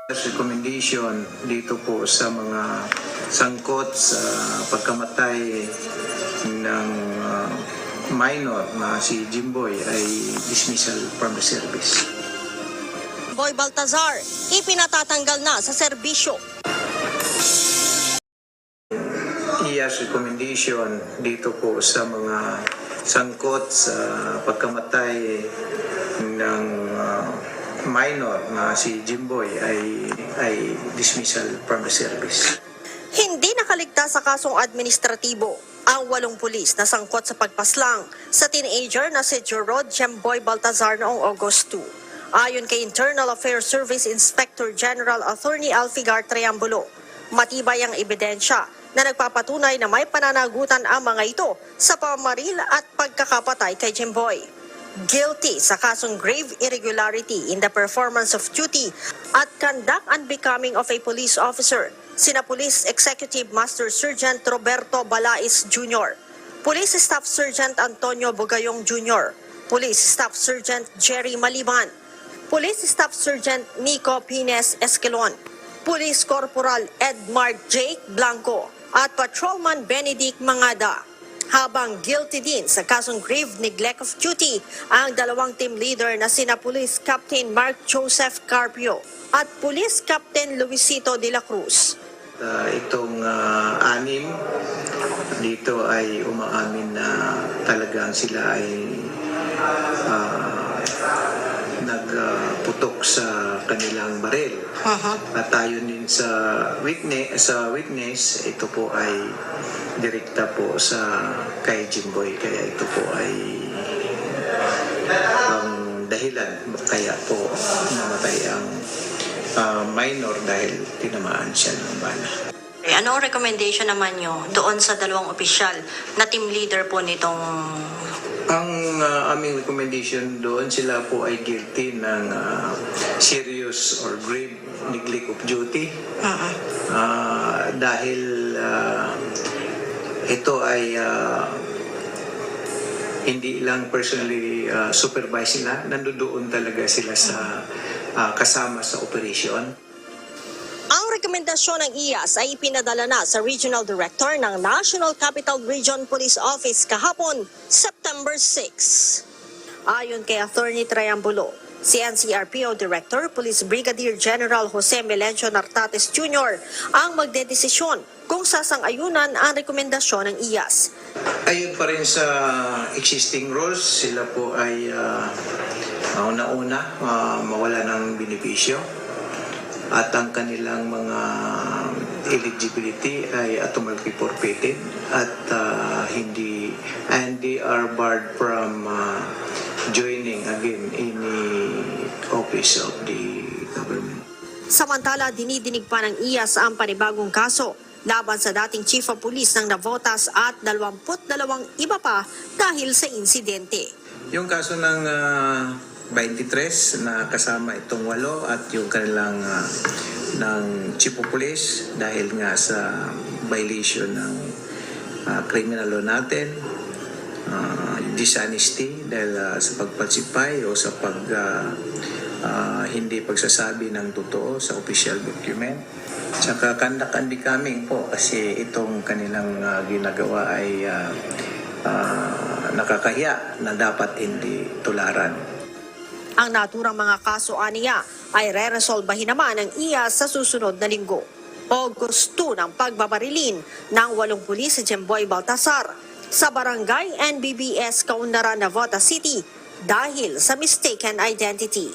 Recommendation dito po sa mga sangkot sa pagkamatay ng minor na si Jimboy ay dismissal from the service. Boy Baltazar, ipinatatanggal na sa serbisyo. IAS recommendation dito po sa mga sangkot sa pagkamatay ng minor na si Jimboy ay dismissal from the service. Hindi nakaligtas sa kasong administratibo ang 8 pulis na sangkot sa pagpaslang sa teenager na si Jorod Jimboy Baltazar noong August 2. Ayon kay Internal Affairs Service Inspector General Attorney Alfigar Triambulo, matibay ang ebidensya na nagpapatunay na may pananagutan ang mga ito sa pamaril at pagkakapatay kay Jimboy. Guilty sa kasong grave irregularity in the performance of duty at conduct unbecoming of a police officer, sina Police Executive Master Sergeant Roberto Balais Jr., Police Staff Sergeant Antonio Bugayong Jr., Police Staff Sergeant Jerry Maliban, Police Staff Sergeant Nico Pines Esquilon, Police Corporal Edmard Jake Blanco at Patrolman Benedict Mangada. Habang guilty din sa kasong grave neglect of duty ang 2 team leader na sina Police Captain Mark Joseph Carpio at Police Captain Luisito de la Cruz. Itong 6 dito ay umaamin na talagang sila ay nagputok sa kanilang baril. At ayon din sa witness, ito po ay direkta po sa kay Jimboy, kaya ito po ay ang dahilan kaya po namatay ang minor dahil tinamaan siya ng bala. Ano ang recommendation naman nyo doon sa 2 opisyal na team leader po nitong... Ang aming recommendation doon, sila po ay guilty ng serious or grave neglect of duty. Dahil ito ay hindi lang personally supervise sila, nandoon talaga sila sa kasama sa operation. Ang rekomendasyon ng IAS ay ipinadala na sa Regional Director ng National Capital Region Police Office kahapon, September 6. Ayon kay Attorney Triambulo, si NCRPO Director Police Brigadier General Jose Melencio Nartates Jr. ang magdedesisyon kung sasang-ayunan ang rekomendasyon ng IAS. Ayun pa rin sa existing rules, sila po ay una-una mawala ng benepisyo. At ang kanilang mga eligibility ay automatically forfeited at they are barred from joining again any office of the government. Samantala, dinidinig pa ng IAS ang panibagong kaso laban sa dating Chief of Police ng Navotas at 22 iba pa dahil sa insidente. Yung kaso ng 23 na kasama itong 8 at yung kanilang ng Chief of Police dahil nga sa violation ng criminal law natin, dishonesty dahil sa pagpalsipay o sa hindi pagsasabi ng totoo sa official document. Tsaka conduct unbecoming po kasi itong kanilang ginagawa ay nakakahiya na dapat hindi tularan. Ang naturang mga kaso aniya ay re-resolbahin naman ng IAS sa susunod na linggo. August 2 ng pagbabarilin ng 8 pulis si Jimboy Baltazar sa barangay NBBS Kaunlaran, Navotas City dahil sa mistaken identity.